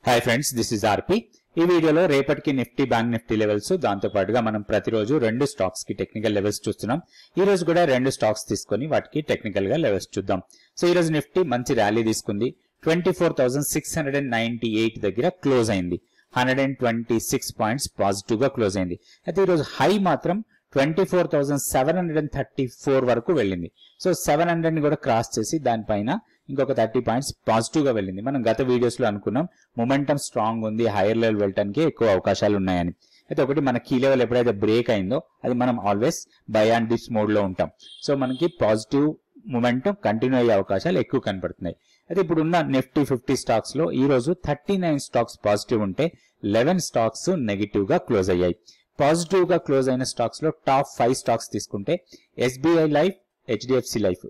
Hi friends, this is ఆర్పి. ఈ వీడియోలో రేపటికి నిఫ్టీ బ్యాంక్ నిఫ్టీ లెవెల్స్, దాంతో పాటుగా మనం ప్రతిరోజు రెండు స్టాక్స్ కి టెక్నికల్ లెవెల్స్ చూస్తున్నాం. ఈ రోజు కూడా రెండు స్టాక్స్ తీసుకొని వాటికి టెక్నికల్ గా లెవెల్స్ చూద్దాం. సో ఈ రోజు నిఫ్టీ మంచి ర్యాలీ తీసుకుంది. 24,698 దగ్గర క్లోజ్ అయింది. 126 పాయింట్స్ పాజిటివ్ గా క్లోజ్ అయింది. అయితే ఈ రోజు హై మాత్రం 24,734 వరకు వెళ్ళింది. సో 700 ని కూడా క్రాస్ చేసి దానిపైన ఇంకొక 30 పాయింట్స్ పాజిటివ్ గా వెళ్ళింది. మనం గత వీడియోస్ లో అనుకున్నాం మొమెంటం స్ట్రాంగ్ ఉంది, హైయర్ లెవెల్ వెళ్ళడానికి ఎక్కువ అవకాశాలు ఉన్నాయని. అయితే ఒకటి మన కీ లెవెల్ ఎప్పుడైతే బ్రేక్ అయిందో అది మనం always by and dips mode లో ఉంటాం. సో మనకి పాజిటివ్ మొమెంటం కంటిన్యూ అయ్యే అవకాశాలు ఎక్కువ కనపడుతున్నాయి. అయితే ఇప్పుడు ఉన్న నిఫ్టీ 50 స్టాక్స్ లో ఈ రోజు 39 స్టాక్స్ పాజిటివ్ ఉంటే 11 స్టాక్స్ నెగిటివ్ గా క్లోజ్ అయ్యాయి. పాజిటివ్ గా క్లోజ్ అయిన స్టాక్స్ లో టాప్ 5 స్టాక్స్ తీసుకుంటే ఎస్బీఐ లైఫ్, హెచ్డిఎఫ్సి లైఫ్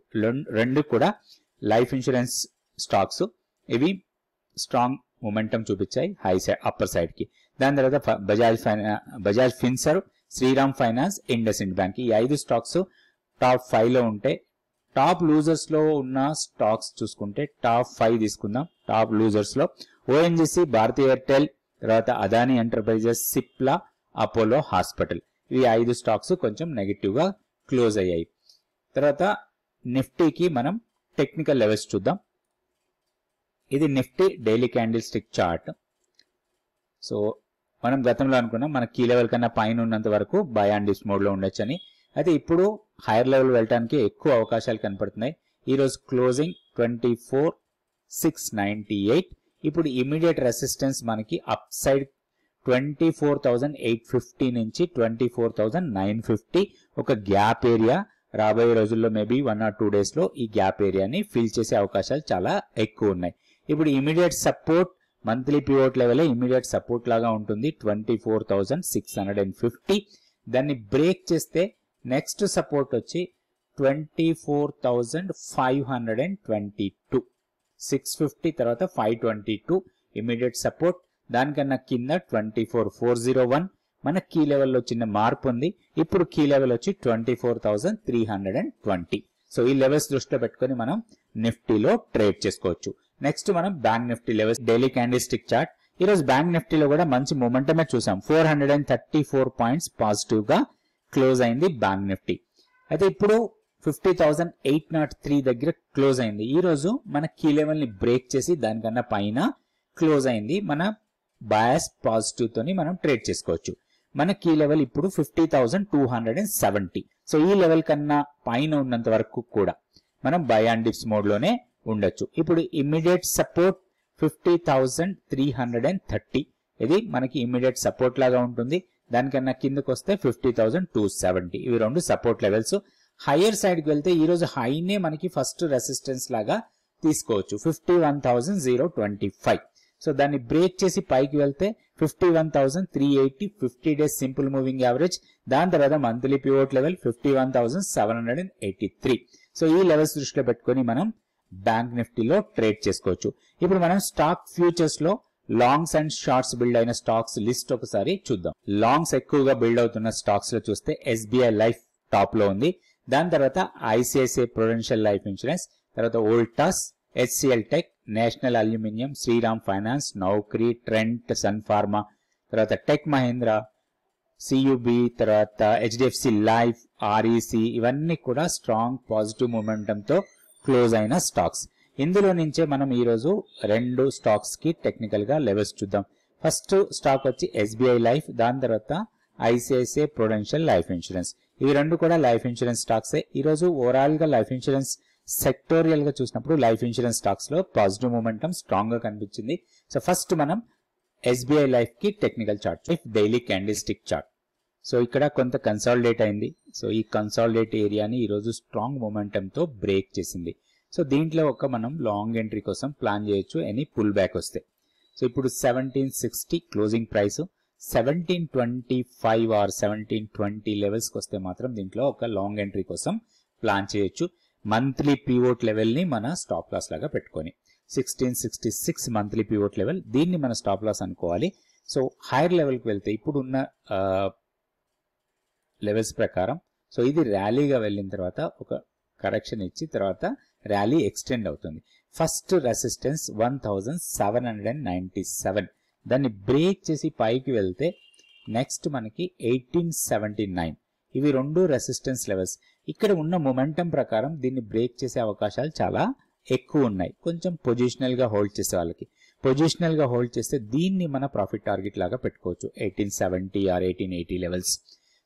రెండు కూడా లైఫ్ ఇన్సూరెన్స్ స్టాక్స్. ఇవి స్ట్రాంగ్ మొమెంటం చూపించాయి హై సైడ్ అప్పర్ సైడ్ కి. దాని తర్వాత Bajaj Finserv, Shriram finance, IndusInd bank, ఈ 5 స్టాక్స్ టాప్ 5 లో ఉంటే టాప్ లూజర్స్ లో ఉన్న స్టాక్స్ చూసుకుంటే టాప్ 5 తీసుకుందాం. టాప్ లూజర్స్ లో ఓఎన్జీసీ, భారతీ ఎయిర్టెల్, తర్వాత Adani enterprises, Cipla, Apollo hospital, ఇవి 5 స్టాక్స్ కొంచెం నెగిటివ్ గా క్లోజ్ అయ్యాయి. తర్వాత నిఫ్టీకి మనం టెక్నికల్ లెవెల్స్ చూద్దాం. ఇది Nifty daily candle stick chart. So మనం గతంలో అనుకున్నాం మన కీ లెవెల్ కన్నా పైన ఉన్నంత వరకు బై అండ్ డిప్స్ మోడ్ లో ఉండొచ్చు అని. అయితే ఇప్పుడు హైయర్ లెవెల్ వెళ్ళడానికి ఎక్కువ అవకాశాలు కనపడుతున్నాయి. ఈ రోజు క్లోజింగ్ 24,698. ఇప్పుడు ఇమీడియట్ రెసిస్టెన్స్ మనకి అప్ సైడ్ 24,850 నుంచి 24,950 ఒక గ్యాప్ ఏరియా. రాబోయే రోజుల్లో మేబీ 1 or 2 డేస్ లో ఈ గ్యాప్ ఏరియాని ఫిల్ చేసే అవకాశాలు చాలా ఎక్కువ ఉన్నాయి. ఇప్పుడు immediate support monthly pivot level immediate support లాగా ఉంటుంది 24,650. దాన్ని బ్రేక్ చేస్తే నెక్స్ట్ సపోర్ట్ వచ్చి 24,522, 650 తర్వాత 522 ఇమీడియట్ సపోర్ట్. దానికన్నా కింద 24,401. మన కీ లెవెల్లో చిన్న మార్పు ఉంది. ఇప్పుడు కీ లెవెల్ వచ్చి 24,320. సో ఈ లెవెల్స్ దృష్టిలో పెట్టుకొని మనం నిఫ్టీలో ట్రేడ్ చేసుకోవచ్చు. నెక్స్ట్ మనం bank Nifty levels daily candle stick chart. ఈ రోజు బ్యాంక్ నిఫ్టీలో కూడా మంచి మొమెంటమే చూసాం. 434 పాయింట్స్ పాజిటివ్ గా క్లోజ్ అయింది బ్యాంక్ నిఫ్టీ. అయితే ఇప్పుడు 50,803 దగ్గర క్లోజ్ అయింది. ఈ రోజు మన కీ లెవెల్ ని బ్రేక్ చేసి దానికన్నా పైన క్లోజ్ అయింది. మన బయాస్ పాజిటివ్ తోని మనం ట్రేడ్ చేసుకోవచ్చు. మన కీ లెవెల్ ఇప్పుడు 50,270. సో ఈ లెవెల్ కన్నా పైన ఉన్నంత వరకు కూడా మనం బై అండ్ డిప్స్ మోడ్ లోనే ఉండొచ్చు. ఇప్పుడు ఇమ్మీడియట్ సపోర్ట్ 50,330. ఇది మనకి ఇమ్మీడియట్ సపోర్ట్ లాగా ఉంటుంది. దానికన్నా కిందకు వస్తే 50,270. ఇవి రెండు సపోర్ట్ లెవెల్స్. హైయర్ సైడ్ కి వెళ్తే ఈ రోజు హైనే మనకి ఫస్ట్ రెసిస్టెన్స్ లాగా తీసుకోవచ్చు 51,025. సో దాన్ని బ్రేక్ చేసి పైకి వెళ్తే 51,380 50 డేస్ సింపుల్ మూవింగ్ యావరేజ్. దాని తర్వాత మంత్లీ పివోట్ లెవెల్ 51,783. సో ఈ లెవెల్స్ దృష్టిలో పెట్టుకొని మనం బ్యాంక్ నిఫ్టీలో ట్రేడ్ చేసుకోవచ్చు. ఇప్పుడు మనం స్టాక్ ఫ్యూచర్స్ లో లాంగ్స్ అండ్ షార్ట్స్ బిల్డ్ అయిన స్టాక్స్ లిస్ట్ ఒకసారి చూద్దాం. లాంగ్స్ ఎక్కువగా బిల్డ్ అవుతున్న స్టాక్స్ లో చూస్తే ఎస్బీఐ లైఫ్ టాప్ లో ఉంది. దాని తర్వాత ఐసిఐసిఐ ప్రుడెన్షియల్ లైఫ్ ఇన్సూరెన్స్, తర్వాత Voltas, HCL tech, national aluminium, Shriram finance, Naukri, Trent, Sun Pharma, తర్వాత టెక్ మహీంద్రా, సియుబి, తర్వాత హెచ్డిఎఫ్సి లైఫ్, ఆర్ఈసి, ఇవన్నీ కూడా స్ట్రాంగ్ పాజిటివ్ మొమెంటం తో క్లోజ్ అయిన స్టాక్స్. ఇందులో నుంచే మనం ఈ రోజు రెండు స్టాక్స్ కి టెక్నికల్ గా లెవెల్స్ చూద్దాం. ఫస్ట్ స్టాక్ వచ్చి ఎస్బీఐ లైఫ్, దాని తర్వాత ఐసిఐసిఐ ప్రుడెన్షియల్ లైఫ్ ఇన్సూరెన్స్. ఇవి రెండు కూడా లైఫ్ ఇన్సూరెన్స్ స్టాక్సే. ఈ రోజు ఓవరాల్ గా లైఫ్ ఇన్సూరెన్స్ సెక్టోరియల్ గా చూసినప్పుడు లైఫ్ ఇన్సూరెన్స్ స్టాక్స్ లో పాజిటివ్ మొమెంటం స్ట్రాంగ్ గా కనిపించింది. సో ఫస్ట్ మనం ఎస్బీఐ లైఫ్ కి technical chart, daily candle stick chart. So ఇక్కడ కొంత కన్సాలిడేట్ అయింది. సో ఈ కన్సాలిడేట్ ఏరియాని ఈ రోజు స్ట్రాంగ్ మొమెంటం తో బ్రేక్ చేసింది. సో దీంట్లో ఒక మనం లాంగ్ ఎంట్రీ కోసం ప్లాన్ చేయొచ్చు ఎనీ పుల్ బ్యాక్ వస్తే. సో ఇప్పుడు 1760 క్లోజింగ్ ప్రైస్, 1725 ఆర్ 1720 లెవెల్స్ కి వస్తే మాత్రం దీంట్లో ఒక లాంగ్ ఎంట్రీ కోసం ప్లాన్ చేయొచ్చు. మంత్లీ పివోట్ లెవెల్ ని మన స్టాప్ లాస్ లాగా పెట్టుకొని 1666 మంత్లీ పివోట్ లెవెల్, దీన్ని మన స్టాప్ లాస్ అనుకోవాలి. సో హైయర్ లెవెల్ కి వెళ్తే ఇప్పుడు ఉన్న లెవెల్స్ ప్రకారం సో ఇది ర్యాలీగా వెళ్ళిన తర్వాత ఒక కరెక్షన్ ఇచ్చి తర్వాత ర్యాలీ ఎక్స్టెండ్ అవుతుంది. ఫస్ట్ రెసిస్టెన్స్ 1797, దాన్ని బ్రేక్ చేసి పైకి వెళ్తే నెక్స్ట్ మనకి 1879. ఇవి రెండు రెసిస్టెన్స్ లెవెల్స్. ఇక్కడ ఉన్న మొమెంటం ప్రకారం దీన్ని బ్రేక్ చేసే అవకాశాలు చాలా ఎక్కువ ఉన్నాయి. కొంచెం పొజిషనల్ గా హోల్డ్ చేసే వాళ్ళకి, పొజిషనల్ గా హోల్డ్ చేస్తే దీన్ని మన ప్రాఫిట్ టార్గెట్ లాగా పెట్టుకోవచ్చు 1870 ఆర్ 1880 లెవెల్స్.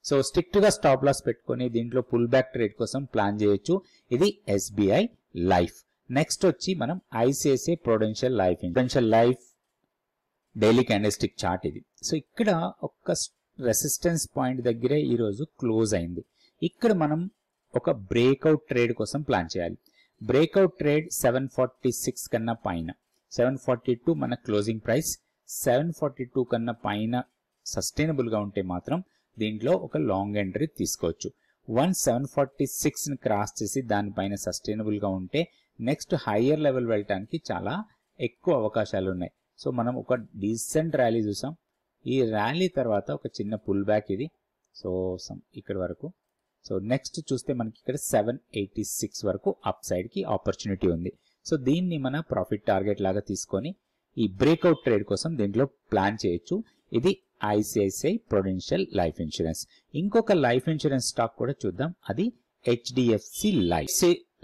సో స్ట్రిక్ట్ గా స్టాప్ లాస్ పెట్టుకొని దీంట్లో పుల్ బ్యాక్ ట్రేడ్ కోసం ప్లాన్ చేయొచ్చు. ఇది SBI లైఫ్. నెక్స్ట్ వచ్చి మనం ICICI Prudential life daily candlestick chart ఇది. సో ఇక్కడ ఒక రెసిస్టెన్స్ పాయింట్ దగ్గరే ఈరోజు క్లోజ్ అయింది. ఇక్కడ మనం ఒక బ్రేక్అవుట్ ట్రేడ్ కోసం ప్లాన్ చేయాలి. బ్రేక్అవుట్ ట్రేడ్ 746 కన్నా పైన, 742 మన క్లోజింగ్ ప్రైస్, 742 కన్నా పైన సస్టైనబుల్ గా ఉంటే మాత్రం దీంట్లో ఒక లాంగ్ ఎంట్రీ తీసుకోవచ్చు. 746 ని క్రాస్ చేసి దానిపైన సస్టైనబుల్ గా ఉంటే నెక్స్ట్ హయ్యర్ లెవెల్ వెళ్ళడానికి చాలా ఎక్కువ అవకాశాలు ఉన్నాయి. సో మనం ఒక డీసెంట్ ర్యాలీ చూసాం. ఈ ర్యాలీ తర్వాత ఒక చిన్న పుల్ బ్యాక్ ఇది. సో ఇక్కడ వరకు. సో నెక్స్ట్ చూస్తే మనకి ఇక్కడ 786 వరకు అప్ సైడ్ కి ఆపర్చునిటీ ఉంది. సో దీన్ని మన ప్రాఫిట్ టార్గెట్ లాగా తీసుకొని ఈ బ్రేక్అవుట్ ట్రేడ్ కోసం దీంట్లో ప్లాన్ చేయొచ్చు. ఇది ICICI ప్రుడెన్షియల్ లైఫ్ ఇన్సూరెన్స్. ఇంకొక లైఫ్ ఇన్సూరెన్స్ స్టాక్ కూడా చూద్దాం. అది HDFC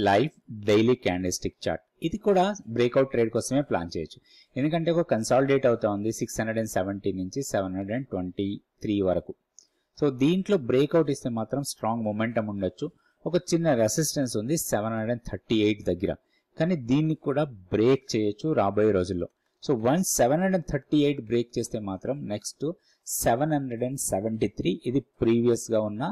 life daily candlestick chart. ఇది కూడా బ్రేక్అవుట్ ట్రేడ్ కోసమే ప్లాన్ చేయొచ్చు. ఎందుకంటే ఒక కన్సాలిడేట్ అవుతా ఉంది 670 నుంచి 723 వరకు. సో దీంట్లో బ్రేక్అవుట్ ఇస్తే మాత్రం స్ట్రాంగ్ మొమెంటం ఉండొచ్చు. ఒక చిన్న రెసిస్టెన్స్ ఉంది 738 దగ్గర, కానీ దీన్ని కూడా బ్రేక్ చేయొచ్చు రాబోయే రోజుల్లో. సో 738 బ్రేక్ చేస్తే మాత్రం నెక్స్ట్ 773 ఇది ప్రీవియస్ గా ఉన్న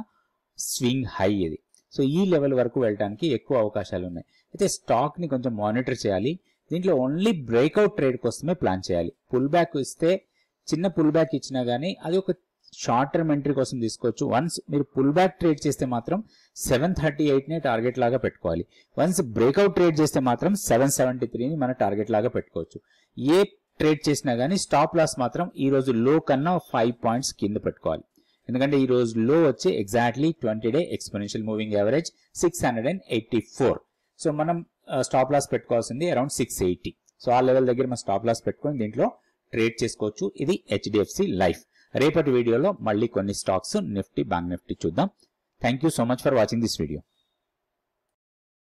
స్వింగ్ హై ఇది. సో ఈ లెవెల్ వరకు వెళ్ళడానికి ఎక్కువ అవకాశాలు ఉన్నాయి. అయితే స్టాక్ ని కొంచెం మానిటర్ చేయాలి. దీంట్లో ఓన్లీ బ్రేక్అవుట్ ట్రేడ్ కోసమే ప్లాన్ చేయాలి. పుల్ బ్యాక్ ఇస్తే చిన్న పుల్ బ్యాక్ ఇచ్చినా గానీ అది ఒక షార్ట్ టర్మ్ ఎంట్రీ కోసం తీసుకోవచ్చు. వన్స్ మీరు పుల్ బ్యాక్ ట్రేడ్ చేస్తే మాత్రం 738 నే టార్గెట్ లాగా పెట్టుకోవాలి. వన్స్ బ్రేక్అవుట్ ట్రేడ్ చేస్తే మాత్రం 773 ని మన టార్గెట్ లాగా పెట్టుకోవచ్చు. ఏ ట్రేడ్ చేసినా గానీ స్టాప్ లాస్ మాత్రం ఈ రోజు లో కన్నా 5 పాయింట్స్ కింద పెట్టుకోవాలి. ఎందుకంటే ఈ రోజు లో వచ్చి exactly 20-day exponential moving average 684. So మనం స్టాప్ లాస్ పెట్టుకోవాల్సింది అరౌండ్ 680. సో ఆ లెవెల్ దగ్గర మనం స్టాప్ లాస్ పెట్టుకొని దీంట్లో ట్రేడ్ చేసుకోవచ్చు. ఇది HDFC లైఫ్. రేపటి వీడియోలో మళ్ళీ కొన్ని స్టాక్స్ నిఫ్టీ, బ్యాంక్ నిఫ్టీ చూద్దాం. Thank you so much for watching this video.